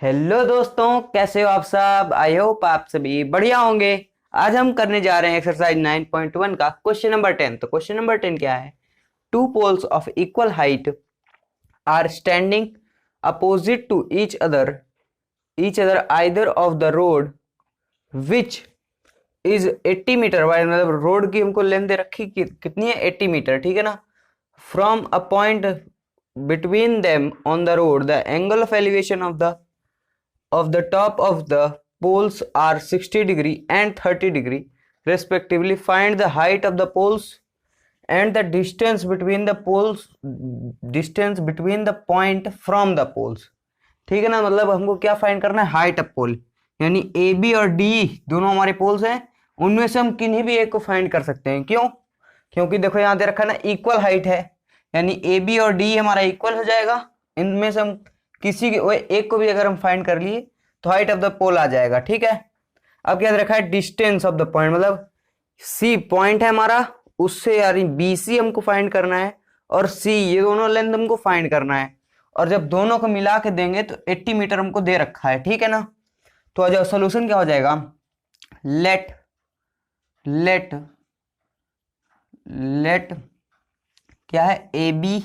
Hello दोस्तों, कैसे हो आप सब। आई होप आप सभी बढ़िया होंगे। आज हम करने जा रहे हैं एक्सरसाइज 9.1 का क्वेश्चन नंबर 10। तो क्वेश्चन नंबर 10 क्या है। Two poles of equal height are standing opposite to each other either of the road which is 80 metre wide. मतलब रोड की हमको लेंथ दे रखी कितनी है, 80 मीटर, ठीक है ना। From a point between them on the road the angle of elevation of the top of the poles are 60 degree and 30 degree respectively. Find the height of the poles and the distance between the point from the poles। ठीक है ना। मतलब हमको क्या find करना है, height of पोल। यानी A B और डी दोनों हमारे पोल्स हैं, उनमें से हम किन्हीं भी एक को फाइंड कर सकते हैं। क्यों? क्योंकि देखो यहां दे रखा है ना, इक्वल हाइट है, यानी ए बी और डी हमारा इक्वल हो जाएगा। इनमें से हम किसी के एक को भी अगर हम फाइंड कर लिए तो हाइट ऑफ द पोल आ जाएगा। ठीक है। अब क्या रखा है, डिस्टेंस ऑफ द पॉइंट, मतलब सी पॉइंट है हमारा, उससे यानी बी सी हमको फाइंड करना है और सी, ये दोनों लेंथ हमको फाइंड करना है। और जब दोनों को मिला के देंगे तो 80 मीटर हमको दे रखा है। ठीक है ना। तो आ जाओ, सोल्यूशन क्या हो जाएगा। लेट लेट लेट क्या है, A B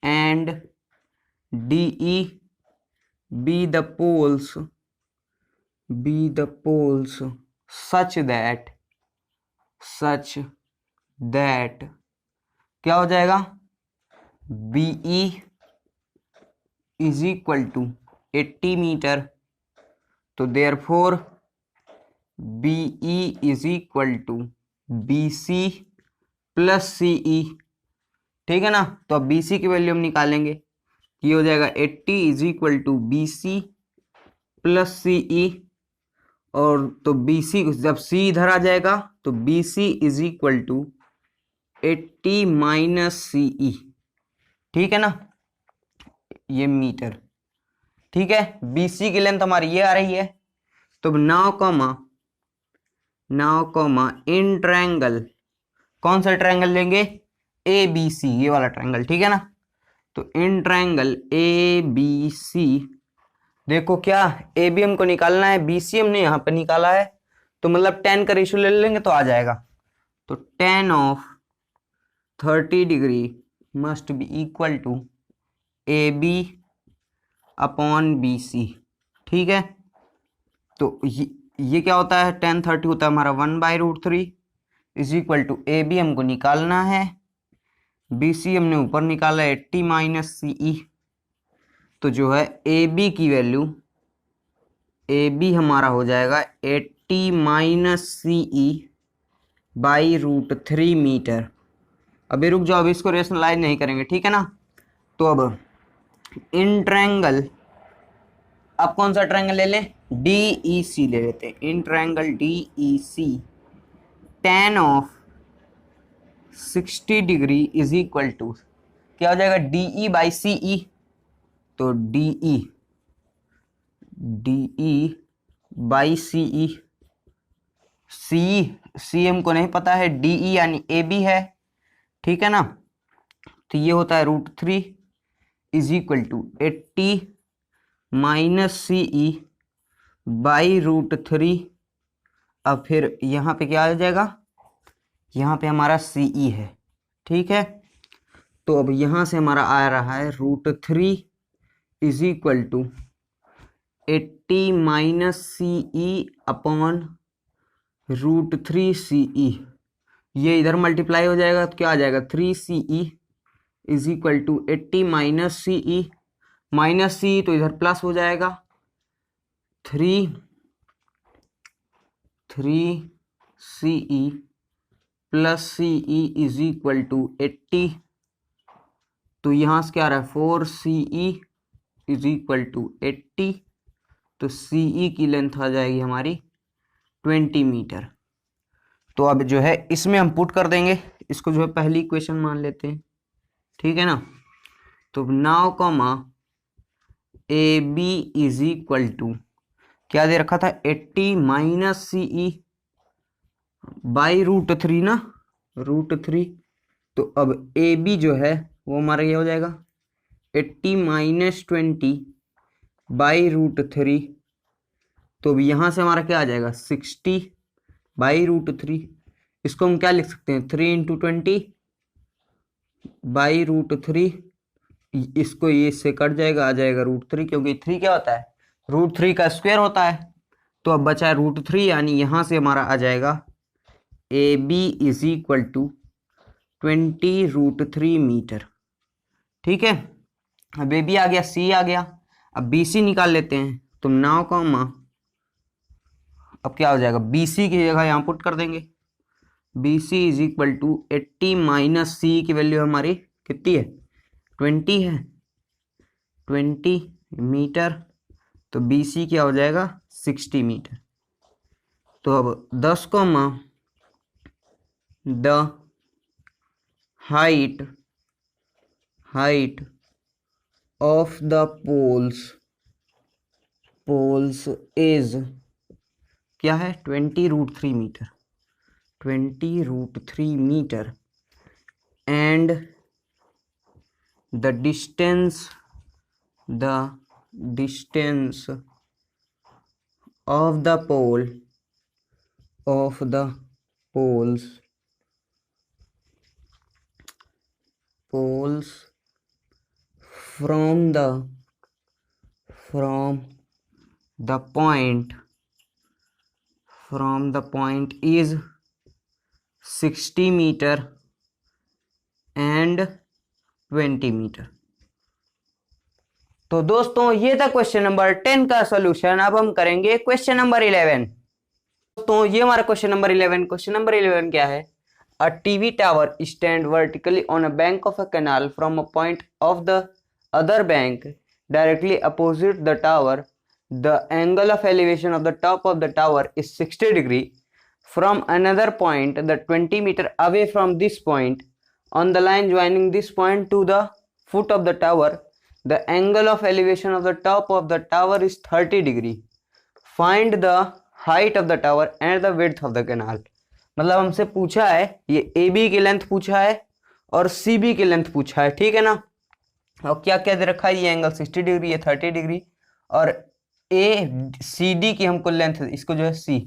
and D E be the poles such that क्या हो जाएगा, BE is equal to 80 metre. तो therefore BE is equal to BC plus CE। ठीक है ना। तो अब BC की वैल्यू हम निकालेंगे, ये हो जाएगा 80 is equal to BC plus CE। और तो BC जब C इधर आ जाएगा तो BC is equal to 80 minus CE। ठीक है ना, ये मीटर। ठीक है, BC की लेंथ हमारी ये आ रही है। तो नाउ कॉमा इन ट्रायंगल, कौन सा ट्रायंगल लेंगे, ABC, ये वाला ट्रायंगल। ठीक है ना। तो इन ट्रायंगल ABC देखो क्या, ए बी हमको निकालना है, BC हमने यहाँ पे निकाला है, तो मतलब 10 का रेशियो ले लेंगे तो आ जाएगा। तो 10 of 30 degree must be equal to AB upon BC। ठीक है। तो ये क्या होता है, 10 30 होता है हमारा 1/√3 इज इक्वल टू AB हमको निकालना है, BC हमने ऊपर निकाला 80 माइनस CE। तो जो है AB की वैल्यू, AB हमारा हो जाएगा 80 माइनस CE /√3 मीटर। अभी रुक जाओ, अभी इसको रेशनलाइज नहीं करेंगे। ठीक है ना। तो अब इन ट्रायंगल, अब कौन सा ट्रायंगल ले लें, DEC ले लेते हैं। In triangle DEC tan of 60 degree is equal to क्या हो जाएगा, DE बाई CE। तो DE बाई CE, सी हमको नहीं पता है, DE यानी AB है। ठीक है ना। तो ये होता है √3 is equal to 80 minus CE /√3। अब फिर यहाँ पे क्या आ जाएगा, यहाँ पे हमारा CE है। ठीक है। तो अब यहाँ से हमारा आ रहा है √3 is equal to 80 minus CE upon √3 CE। ये इधर मल्टीप्लाई हो जाएगा तो क्या आ जाएगा, 3CE is equal to 80 minus CE, minus CE तो इधर प्लस हो जाएगा, 3CE plus CE is equal to 80। तो यहाँ से क्या आ रहा है, 4CE इज इक्वल टू 80। तो CE की लेंथ आ जाएगी हमारी 20 मीटर। तो अब जो है इसमें हम पुट कर देंगे, इसको जो है पहली इक्वेशन मान लेते हैं। ठीक है ना। तो now comma AB is equal to क्या दे रखा था, 80 माइनस CE /√3 ना, √3। तो अब AB जो है वो हमारा ये हो जाएगा 80 माइनस 20 बाई रूट 3, तो अब यहाँ से हमारा क्या आ जाएगा 60 बाई रूट 3। इसको हम क्या लिख सकते हैं 3 इंटू 20 बाई रूट 3। इसको ये इससे कट जाएगा, आ जाएगा रूट 3, क्योंकि 3 क्या होता है रूट 3 का स्क्वायर होता है। तो अब बचा है रूट 3, यानी यहाँ से हमारा आ जाएगा A B is equal to 20 root 3 metre. ठीक है, अब ए बी आ गया, सी आ गया, अब बी सी निकाल लेते हैं। तो नाउ कॉमा, अब क्या हो जाएगा बी सी की जगह यहाँ पुट कर देंगे, B C is equal to 80 minus C की वैल्यू हमारी कितनी है 20 है, 20 मीटर। तो बी सी क्या हो जाएगा 60 मीटर। तो अब 10 comma the height of the poles is क्या है 20 root 3 metre, 20 root 3 metre, and the distance of the poles from the point is 60 meter and 20 metre. तो दोस्तों ये था क्वेश्चन नंबर 10 का सॉल्यूशन। अब हम करेंगे क्वेश्चन नंबर 11। दोस्तों ये हमारा क्वेश्चन नंबर 11। क्वेश्चन नंबर 11 क्या है, a TV tower stand vertically on a bank of a canal from a point of the other bank directly opposite the tower, the angle of elevation of the top of the tower is 60 degree from another point the 20 metre away from this point on the line joining this point to the foot of the tower, the angle of elevation of the top of the tower is 30 degree. Find the height of the tower and the width of the canal. मतलब हमसे पूछा है ये A B की length पूछा है और C B की लेंथ पूछा है, ठीक है ना। और क्या क्या दे रखा है, ये एंगल 60 डिग्री, ये 30 डिग्री, और ए सी डी की हमको लेंथ, इसको जो है सी,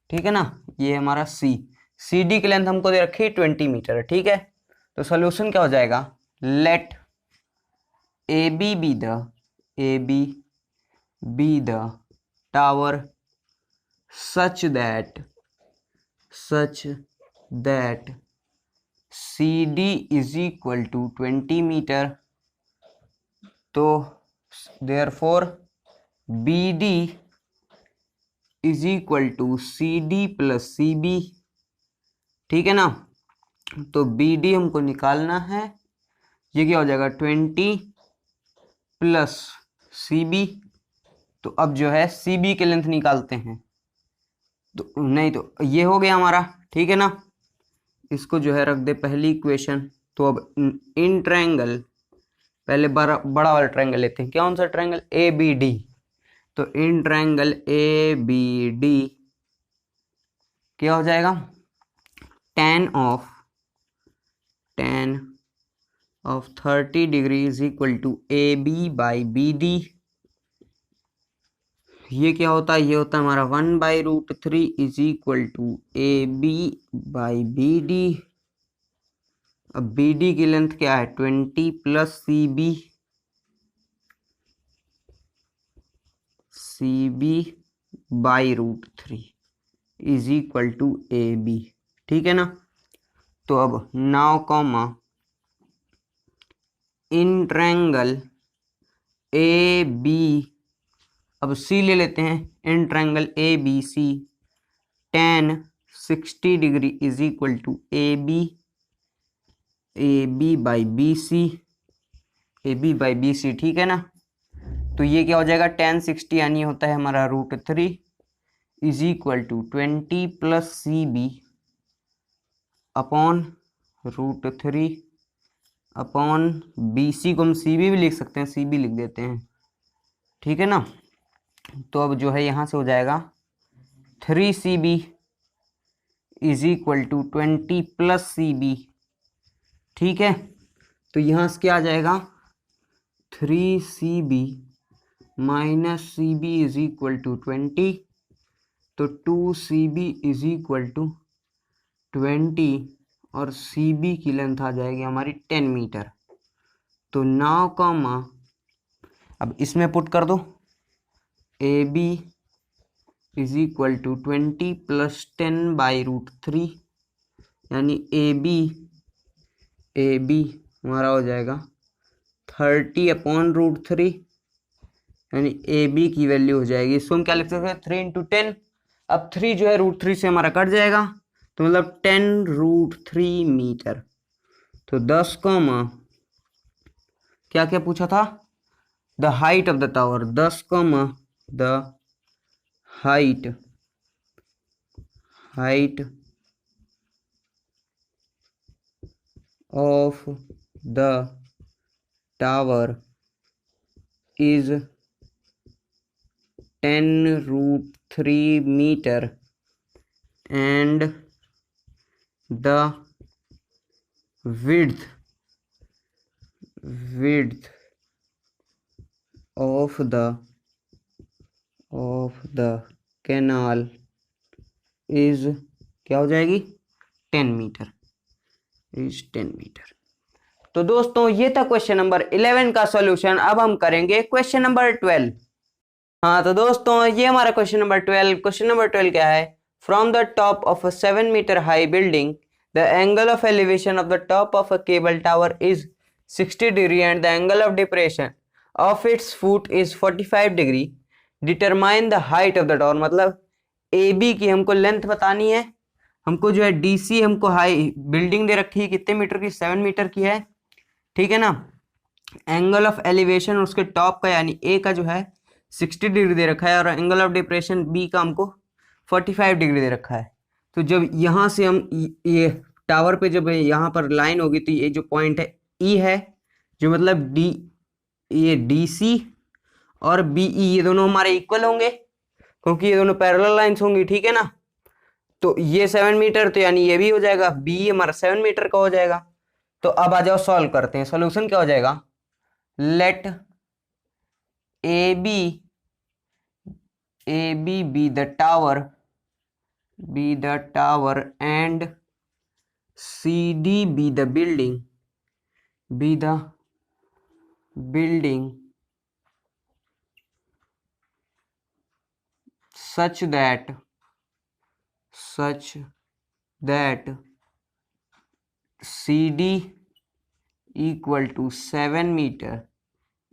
ठीक है ना, ये हमारा सी डी की लेंथ हमको दे रखी है 20 मीटर, ठीक है। तो सॉल्यूशन क्या हो जाएगा, let A B be the tower such that C D is equal to 20 metre. तो therefore B D is equal to C D plus C B, ठीक है ना। तो बी डी हमको निकालना है, ये क्या हो जाएगा 20 प्लस सी बी। तो अब जो है सी बी की लेंथ निकालते हैं, तो नहीं तो ये हो गया हमारा, ठीक है ना। इसको जो है रख दे पहली इक्वेशन। तो अब इन ट्रायंगल, पहले बड़ा वाला ट्रायंगल लेते हैं, कौन सा ट्रायंगल ए बी डी। तो in triangle A B D क्या हो जाएगा, tan of 30 degree is equal to AB by BD। ये क्या होता है, ये होता है हमारा 1/√3 is equal to AB by BD। अब BD की लेंथ क्या है 20 plus CB by √3 is equal to AB, ठीक है ना। तो अब now comma in triangle A B, अब सी ले लेते हैं, in triangle A B C tan 60 degree is equal to A B by B C, ठीक है ना। तो ये क्या हो जाएगा tan 60 यानी होता है हमारा √3 is equal to 20 plus C B upon √3 upon B C को हम सी बी भी लिख सकते हैं, सी बी लिख देते हैं, ठीक है ना। तो अब जो है यहाँ से हो जाएगा 3CB is equal to 20 plus CB, ठीक है। तो यहाँ से क्या आ जाएगा 3CB minus CB is equal to 20, तो 2CB इज इक्वल टू 20 और CB की लेंथ आ जाएगी हमारी 10 मीटर। तो 9 कॉमा, अब इसमें पुट कर दो, AB is equal to 20 plus 10/√3, यानी AB हमारा हो जाएगा 30/√3, यानी AB की वैल्यू हो जाएगी, इसको हम क्या लिख सकते हैं 3 × 10। अब 3 जो है √3 से हमारा कट जाएगा, तो मतलब 10√3 मीटर। तो 10 कॉमा क्या क्या पूछा था, the height of the tower, 10 comma the height of the tower is 10√3 meter and the width of the canal is क्या हो जाएगी 10 मीटर, इज 10 मीटर। तो दोस्तों ये था क्वेश्चन नंबर 11 का सॉल्यूशन। अब हम करेंगे क्वेश्चन नंबर 12। हाँ तो दोस्तों ये हमारा क्वेश्चन नंबर 12। क्वेश्चन नंबर 12 क्या है, from the top of a 7 metre high building the angle of elevation of the top of a cable tower is 60 degree and the angle of depression of its foot is 45 degree, determine the height of the tower. मतलब AB की हमको length बतानी है, हमको जो है DC हमको high building दे रखी है कितने मीटर की, 7 मीटर की है, ठीक है ना। एंगल ऑफ एलिवेशन उसके टॉप का यानी A का जो है 60 डिग्री दे रखा है और एंगल ऑफ डिप्रेशन B का हमको 45 डिग्री दे रखा है। तो जब यहाँ से हम ये टावर पे जब यहाँ पर लाइन होगी तो ये जो पॉइंट है E है, जो मतलब ये DC और BE ये दोनों हमारे इक्वल होंगे क्योंकि ये दोनों पैरेलल लाइंस होंगी, ठीक है ना। तो ये 7 मीटर तो यानी ये भी हो जाएगा, BE हमारा 7 मीटर का हो जाएगा। तो अब आ जाओ सॉल्व करते हैं। सॉल्यूशन क्या हो जाएगा, late AB be the tower and CD be the building such that CD equal to 7 metre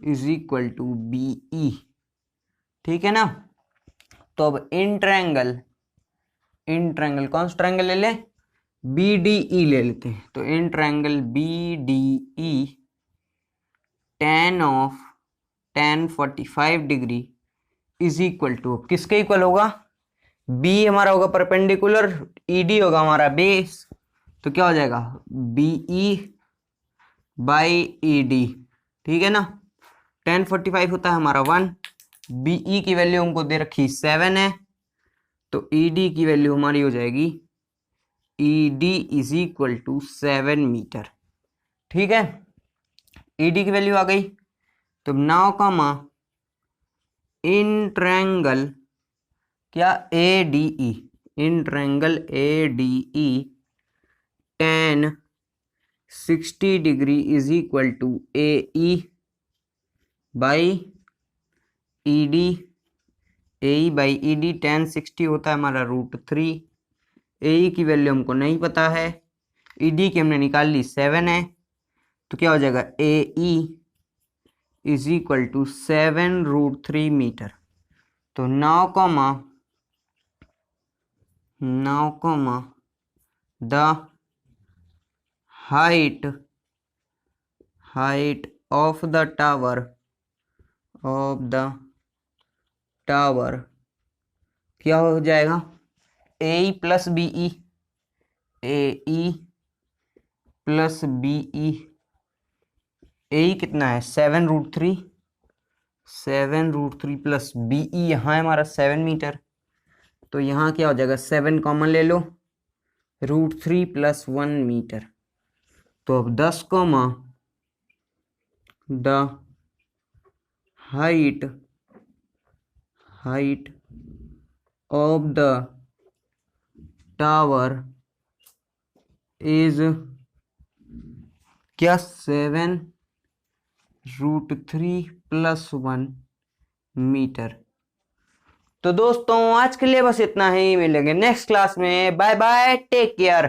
is equal to BE, ठीक है ना। तो अब इन ट्रायंगल कौन सा ट्रायंगल ले ले, BDE ले लेते हैं। तो in triangle BDE tan 45 degree is equal to, किसके इक्वल होगा, B हमारा होगा परपेंडिकुलर, ED होगा हमारा बेस, तो क्या हो जाएगा BE/ED, ठीक है ना। tan 45 होता है हमारा 1, BE की वैल्यू हमको दे रखी 7 है, तो ED की वैल्यू हमारी हो जाएगी ED is equal to 7 metre, ठीक है। ED की वैल्यू आ गई। तो नाउ कॉमा इन ट्रायंगल क्या ADE, in triangle ADE tan 60 degree is equal to AE/ED, AE/ED tan 60 होता है हमारा √3। AE की वैल्यू हमको नहीं पता है, ED की हमने निकाल ली 7 है, तो क्या हो जाएगा AE is equal to 7√3 metre. तो now comma the height of the tower क्या हो जाएगा, AE plus BE, AE plus BE, AE कितना है 7√3 प्लस BE यहाँ है हमारा 7 मीटर, तो यहाँ क्या हो जाएगा 7 कॉमन ले लो, √3 प्लस 1 मीटर। तो अब 10 comma the height of the tower is क्या 7√3+1 मीटर। तो दोस्तों आज के लिए बस इतना ही, मिलेंगे नेक्स्ट क्लास में। Bye bye, take care.